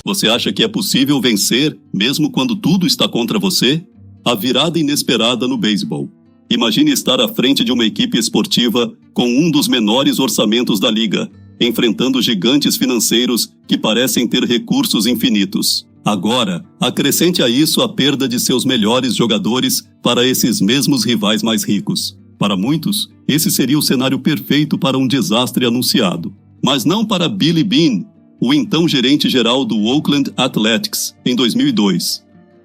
Você acha que é possível vencer, mesmo quando tudo está contra você? A virada inesperada no beisebol. Imagine estar à frente de uma equipe esportiva com um dos menores orçamentos da liga, enfrentando gigantes financeiros que parecem ter recursos infinitos. Agora, acrescente a isso a perda de seus melhores jogadores para esses mesmos rivais mais ricos. Para muitos, esse seria o cenário perfeito para um desastre anunciado. Mas não para Billy Beane, o então gerente-geral do Oakland Athletics, em 2002.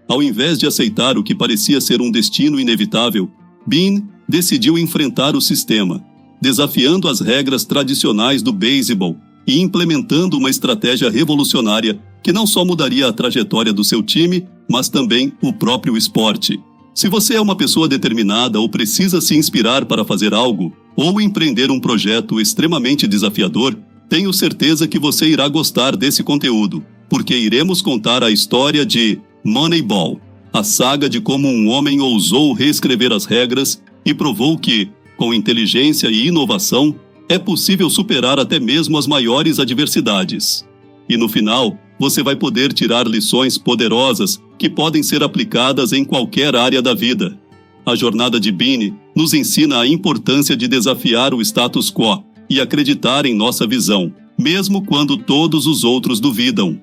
Ao invés de aceitar o que parecia ser um destino inevitável, Beane decidiu enfrentar o sistema, desafiando as regras tradicionais do beisebol e implementando uma estratégia revolucionária que não só mudaria a trajetória do seu time, mas também o próprio esporte. Se você é uma pessoa determinada ou precisa se inspirar para fazer algo, ou empreender um projeto extremamente desafiador, tenho certeza que você irá gostar desse conteúdo, porque iremos contar a história de Moneyball, a saga de como um homem ousou reescrever as regras e provou que, com inteligência e inovação, é possível superar até mesmo as maiores adversidades. E no final, você vai poder tirar lições poderosas que podem ser aplicadas em qualquer área da vida. A jornada de Beane nos ensina a importância de desafiar o status quo e acreditar em nossa visão, mesmo quando todos os outros duvidam.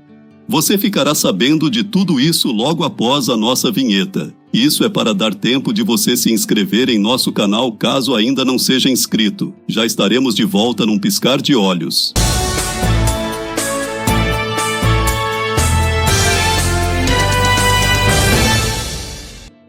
Você ficará sabendo de tudo isso logo após a nossa vinheta. Isso é para dar tempo de você se inscrever em nosso canal caso ainda não seja inscrito. Já estaremos de volta num piscar de olhos.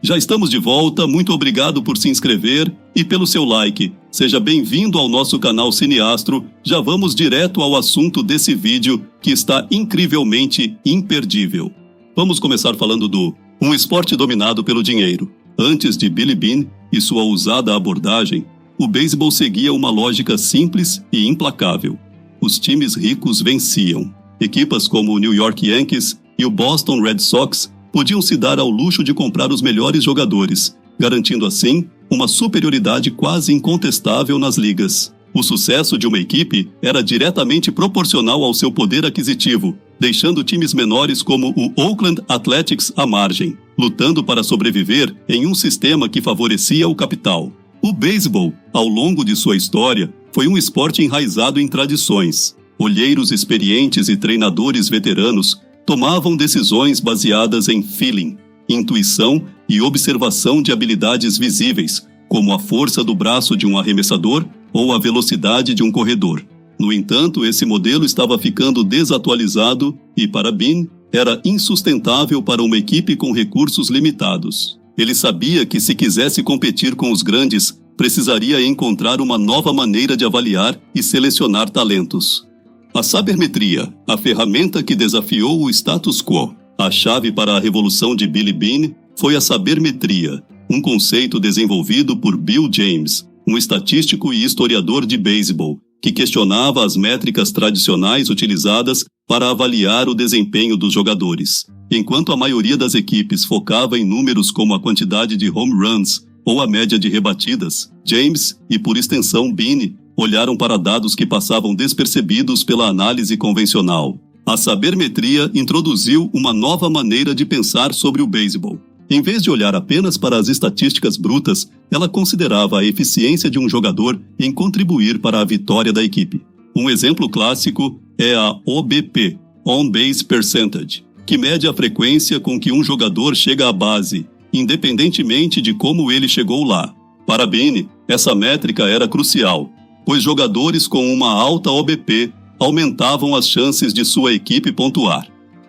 Já estamos de volta, muito obrigado por se inscrever e pelo seu like. Seja bem-vindo ao nosso canal Cineastro. Já vamos direto ao assunto desse vídeo, que está incrivelmente imperdível. Vamos começar falando do um esporte dominado pelo dinheiro. Antes de Billy Beane e sua ousada abordagem, o beisebol seguia uma lógica simples e implacável. Os times ricos venciam. Equipas como o New York Yankees e o Boston Red Sox podiam se dar ao luxo de comprar os melhores jogadores, garantindo assim uma superioridade quase incontestável nas ligas. O sucesso de uma equipe era diretamente proporcional ao seu poder aquisitivo, deixando times menores como o Oakland Athletics à margem, lutando para sobreviver em um sistema que favorecia o capital. O beisebol, ao longo de sua história, foi um esporte enraizado em tradições. Olheiros experientes e treinadores veteranos tomavam decisões baseadas em feeling, intuição e observação de habilidades visíveis, como a força do braço de um arremessador ou a velocidade de um corredor. No entanto, esse modelo estava ficando desatualizado e, para Beane, era insustentável para uma equipe com recursos limitados. Ele sabia que, se quisesse competir com os grandes, precisaria encontrar uma nova maneira de avaliar e selecionar talentos. A sabermetria, a ferramenta que desafiou o status quo. A chave para a revolução de Billy Beane foi a sabermetria, um conceito desenvolvido por Bill James, um estatístico e historiador de beisebol, que questionava as métricas tradicionais utilizadas para avaliar o desempenho dos jogadores. Enquanto a maioria das equipes focava em números como a quantidade de home runs ou a média de rebatidas, James, e por extensão Beane, olharam para dados que passavam despercebidos pela análise convencional. A sabermetria introduziu uma nova maneira de pensar sobre o beisebol. Em vez de olhar apenas para as estatísticas brutas, ela considerava a eficiência de um jogador em contribuir para a vitória da equipe. Um exemplo clássico é a OBP, On Base Percentage, que mede a frequência com que um jogador chega à base, independentemente de como ele chegou lá. Para Beane, essa métrica era crucial, pois jogadores com uma alta OBP aumentavam as chances de sua equipe pontuar,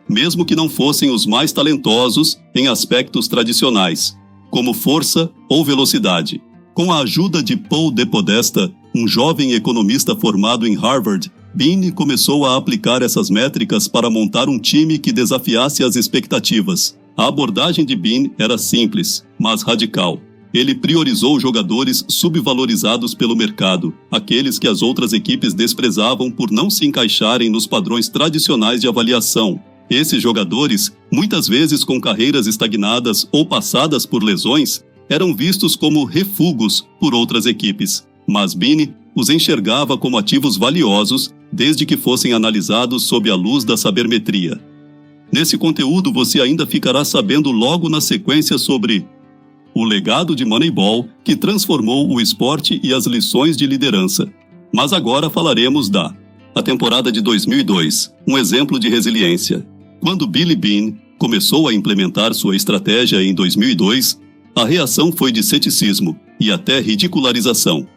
mesmo que não fossem os mais talentosos em aspectos tradicionais, como força ou velocidade. Com a ajuda de Paul DePodesta, um jovem economista formado em Harvard, Beane começou a aplicar essas métricas para montar um time que desafiasse as expectativas. A abordagem de Beane era simples, mas radical. Ele priorizou jogadores subvalorizados pelo mercado, aqueles que as outras equipes desprezavam por não se encaixarem nos padrões tradicionais de avaliação. Esses jogadores, muitas vezes com carreiras estagnadas ou passadas por lesões, eram vistos como refugos por outras equipes, mas Beane os enxergava como ativos valiosos desde que fossem analisados sob a luz da sabermetria. Nesse conteúdo você ainda ficará sabendo logo na sequência sobre o legado de Moneyball que transformou o esporte e as lições de liderança. Mas agora falaremos a temporada de 2002, um exemplo de resiliência. Quando Billy Beane começou a implementar sua estratégia em 2002, a reação foi de ceticismo e até ridicularização.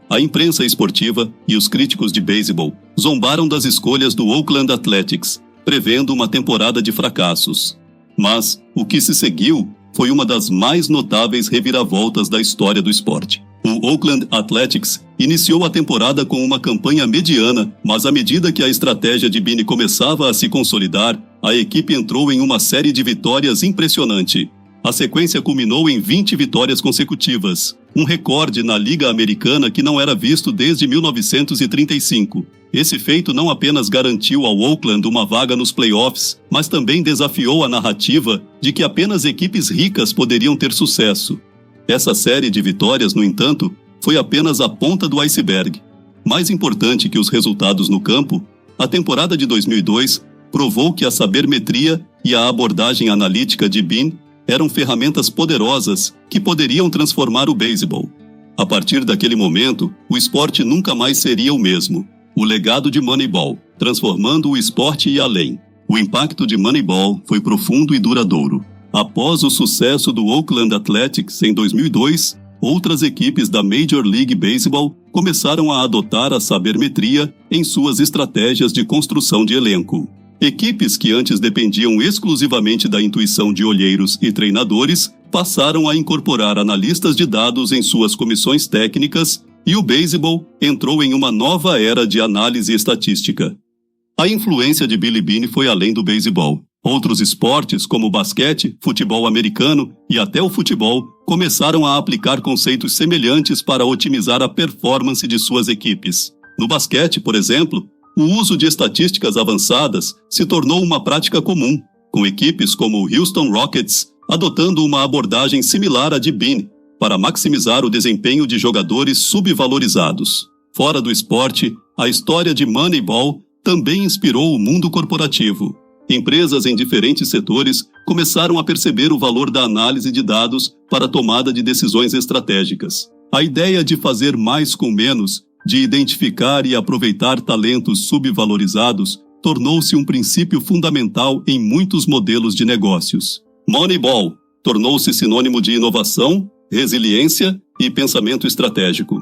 A imprensa esportiva e os críticos de beisebol zombaram das escolhas do Oakland Athletics, prevendo uma temporada de fracassos. Mas o que se seguiu foi uma das mais notáveis reviravoltas da história do esporte. O Oakland Athletics iniciou a temporada com uma campanha mediana, mas à medida que a estratégia de Beane começava a se consolidar, a equipe entrou em uma série de vitórias impressionante. A sequência culminou em 20 vitórias consecutivas, um recorde na Liga Americana que não era visto desde 1935. Esse feito não apenas garantiu ao Oakland uma vaga nos playoffs, mas também desafiou a narrativa de que apenas equipes ricas poderiam ter sucesso. Essa série de vitórias, no entanto, foi apenas a ponta do iceberg. Mais importante que os resultados no campo, a temporada de 2002 provou que a sabermetria e a abordagem analítica de Beane eram ferramentas poderosas que poderiam transformar o beisebol. A partir daquele momento, o esporte nunca mais seria o mesmo. O legado de Moneyball, transformando o esporte e além. O impacto de Moneyball foi profundo e duradouro. Após o sucesso do Oakland Athletics em 2002, outras equipes da Major League Baseball começaram a adotar a sabermetria em suas estratégias de construção de elenco. Equipes que antes dependiam exclusivamente da intuição de olheiros e treinadores passaram a incorporar analistas de dados em suas comissões técnicas e o beisebol entrou em uma nova era de análise estatística. A influência de Billy Beane foi além do beisebol. Outros esportes, como o basquete, futebol americano e até o futebol, começaram a aplicar conceitos semelhantes para otimizar a performance de suas equipes. No basquete, por exemplo, o uso de estatísticas avançadas se tornou uma prática comum, com equipes como o Houston Rockets adotando uma abordagem similar à de Beane para maximizar o desempenho de jogadores subvalorizados. Fora do esporte, a história de Moneyball também inspirou o mundo corporativo. Empresas em diferentes setores começaram a perceber o valor da análise de dados para a tomada de decisões estratégicas. A ideia de fazer mais com menos, de identificar e aproveitar talentos subvalorizados, tornou-se um princípio fundamental em muitos modelos de negócios. Moneyball tornou-se sinônimo de inovação, resiliência e pensamento estratégico.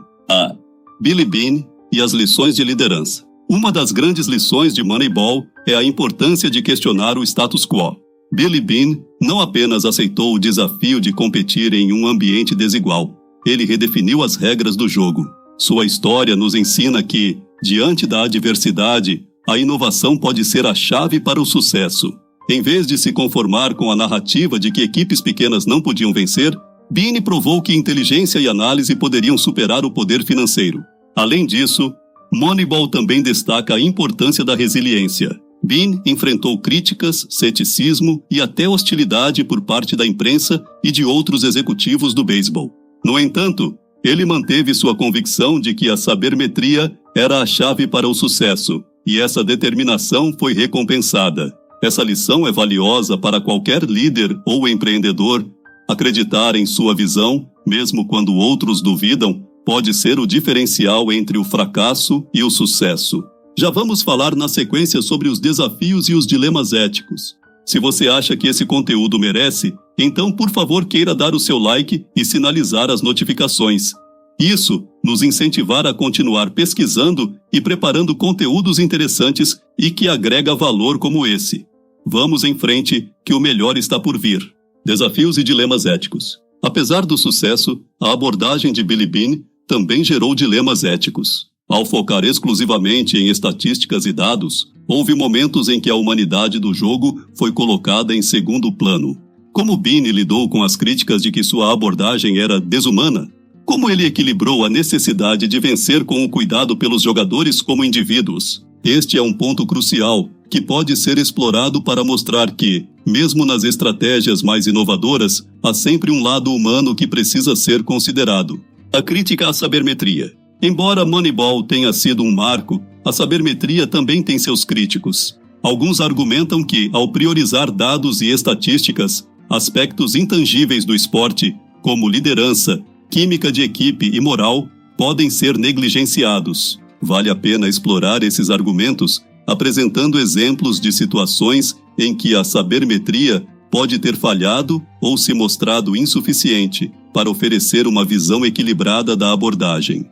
Billy Beane e as lições de liderança. Uma das grandes lições de Moneyball é a importância de questionar o status quo. Billy Beane não apenas aceitou o desafio de competir em um ambiente desigual, ele redefiniu as regras do jogo. Sua história nos ensina que, diante da adversidade, a inovação pode ser a chave para o sucesso. Em vez de se conformar com a narrativa de que equipes pequenas não podiam vencer, Beane provou que inteligência e análise poderiam superar o poder financeiro. Além disso, Moneyball também destaca a importância da resiliência. Beane enfrentou críticas, ceticismo e até hostilidade por parte da imprensa e de outros executivos do beisebol. No entanto, ele manteve sua convicção de que a sabermetria era a chave para o sucesso, e essa determinação foi recompensada. Essa lição é valiosa para qualquer líder ou empreendedor. Acreditar em sua visão, mesmo quando outros duvidam, pode ser o diferencial entre o fracasso e o sucesso. Já vamos falar na sequência sobre os desafios e os dilemas éticos. Se você acha que esse conteúdo merece, então por favor queira dar o seu like e sinalizar as notificações. Isso nos incentivará a continuar pesquisando e preparando conteúdos interessantes e que agrega valor como esse. Vamos em frente, que o melhor está por vir. Desafios e dilemas éticos. Apesar do sucesso, a abordagem de Billy Beane também gerou dilemas éticos. Ao focar exclusivamente em estatísticas e dados, houve momentos em que a humanidade do jogo foi colocada em segundo plano. Como Beane lidou com as críticas de que sua abordagem era desumana? Como ele equilibrou a necessidade de vencer com o cuidado pelos jogadores como indivíduos? Este é um ponto crucial, que pode ser explorado para mostrar que, mesmo nas estratégias mais inovadoras, há sempre um lado humano que precisa ser considerado. A crítica à sabermetria. Embora Moneyball tenha sido um marco, a sabermetria também tem seus críticos. Alguns argumentam que, ao priorizar dados e estatísticas, aspectos intangíveis do esporte, como liderança, química de equipe e moral, podem ser negligenciados. Vale a pena explorar esses argumentos, apresentando exemplos de situações em que a sabermetria pode ter falhado ou se mostrado insuficiente para oferecer uma visão equilibrada da abordagem.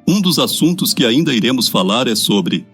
Um dos assuntos que ainda iremos falar é sobre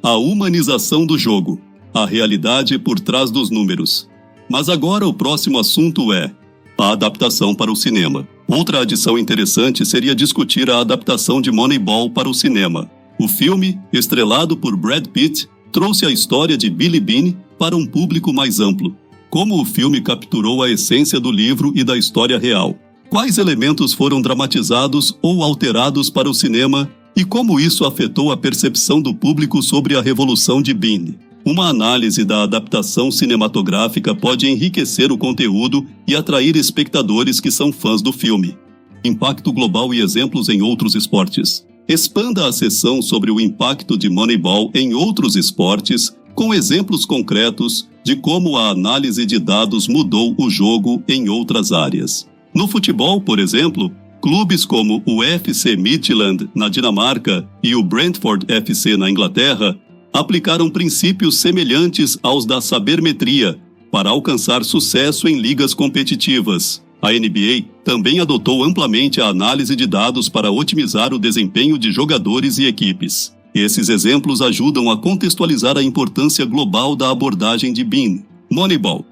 a humanização do jogo, a realidade por trás dos números. Mas agora o próximo assunto é a adaptação para o cinema. Outra adição interessante seria discutir a adaptação de Moneyball para o cinema. O filme, estrelado por Brad Pitt, trouxe a história de Billy Beane para um público mais amplo. Como o filme capturou a essência do livro e da história real? Quais elementos foram dramatizados ou alterados para o cinema e como isso afetou a percepção do público sobre a revolução de Beane? Uma análise da adaptação cinematográfica pode enriquecer o conteúdo e atrair espectadores que são fãs do filme. Impacto global e exemplos em outros esportes. Expanda a seção sobre o impacto de Moneyball em outros esportes, com exemplos concretos de como a análise de dados mudou o jogo em outras áreas. No futebol, por exemplo, clubes como o FC Midtjylland, na Dinamarca, e o Brentford FC, na Inglaterra, aplicaram princípios semelhantes aos da sabermetria para alcançar sucesso em ligas competitivas. A NBA também adotou amplamente a análise de dados para otimizar o desempenho de jogadores e equipes. Esses exemplos ajudam a contextualizar a importância global da abordagem de Beane. Moneyball.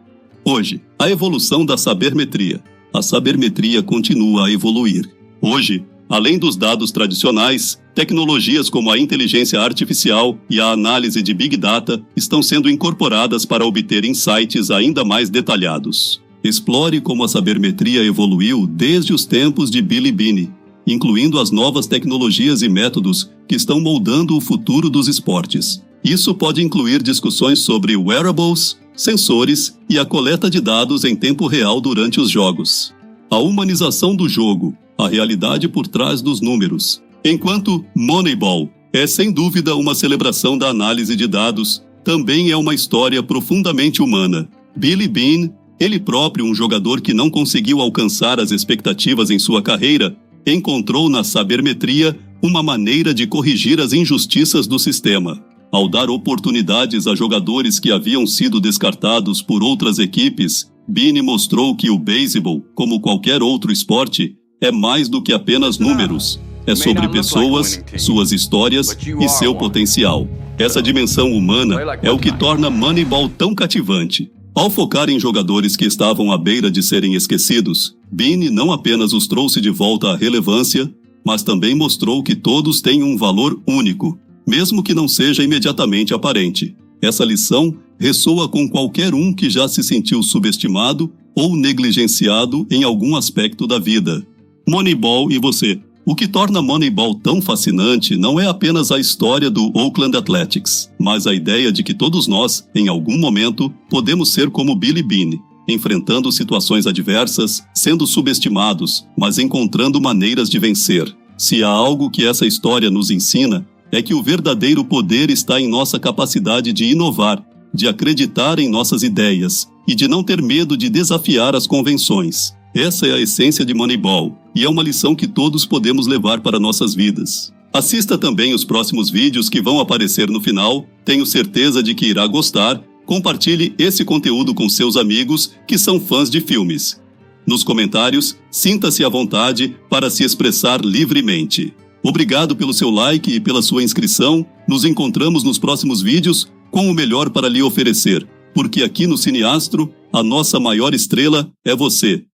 Hoje, a evolução da sabermetria. A sabermetria continua a evoluir. Hoje, além dos dados tradicionais, tecnologias como a inteligência artificial e a análise de Big Data estão sendo incorporadas para obter insights ainda mais detalhados. Explore como a sabermetria evoluiu desde os tempos de Billy Beane, incluindo as novas tecnologias e métodos que estão moldando o futuro dos esportes. Isso pode incluir discussões sobre wearables, sensores e a coleta de dados em tempo real durante os jogos. A humanização do jogo, a realidade por trás dos números. Enquanto Moneyball é sem dúvida uma celebração da análise de dados, também é uma história profundamente humana. Billy Beane, ele próprio um jogador que não conseguiu alcançar as expectativas em sua carreira, encontrou na sabermetria uma maneira de corrigir as injustiças do sistema. Ao dar oportunidades a jogadores que haviam sido descartados por outras equipes, Beane mostrou que o beisebol, como qualquer outro esporte, é mais do que apenas números. É sobre pessoas, suas histórias e seu potencial. Essa dimensão humana é o que torna Moneyball tão cativante. Ao focar em jogadores que estavam à beira de serem esquecidos, Beane não apenas os trouxe de volta à relevância, mas também mostrou que todos têm um valor único, mesmo que não seja imediatamente aparente. Essa lição ressoa com qualquer um que já se sentiu subestimado ou negligenciado em algum aspecto da vida. Moneyball e você. O que torna Moneyball tão fascinante não é apenas a história do Oakland Athletics, mas a ideia de que todos nós, em algum momento, podemos ser como Billy Beane, enfrentando situações adversas, sendo subestimados, mas encontrando maneiras de vencer. Se há algo que essa história nos ensina, é que o verdadeiro poder está em nossa capacidade de inovar, de acreditar em nossas ideias e de não ter medo de desafiar as convenções. Essa é a essência de Moneyball, e é uma lição que todos podemos levar para nossas vidas. Assista também os próximos vídeos que vão aparecer no final, tenho certeza de que irá gostar. Compartilhe esse conteúdo com seus amigos que são fãs de filmes. Nos comentários, sinta-se à vontade para se expressar livremente. Obrigado pelo seu like e pela sua inscrição. Nos encontramos nos próximos vídeos com o melhor para lhe oferecer, porque aqui no Cineastro, a nossa maior estrela é você.